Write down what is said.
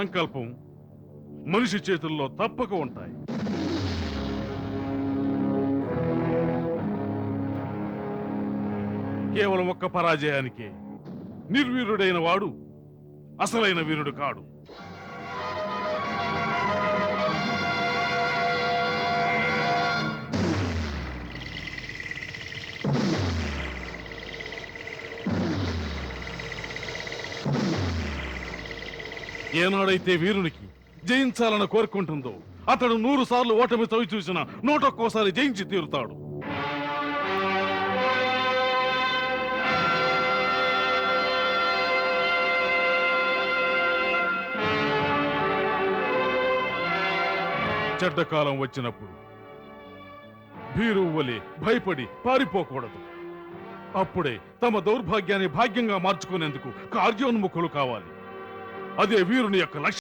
సంకల్పం మనిషి చేతుల్లో తప్పక ఉంటాయి. కేవలం ఒక్క పరాజయానికే నిర్వీరుడైన వాడు అసలైన వీరుడు కాడు. ఏనాడైతే వీరునికి జయించాలని కోరుకుంటుందో అతడు 100 సార్లు ఓటమి చవి చూసిన 101 జయించి తీరుతాడు. చెడ్డకాలం వచ్చినప్పుడు భీరువు వలె భయపడి పారిపోకూడదు. అప్పుడే తమ దౌర్భాగ్యాన్ని భాగ్యంగా మార్చుకునేందుకు కార్యోన్ముఖులు కావాలి. అదే వీరుని యొక్క లక్ష్యం.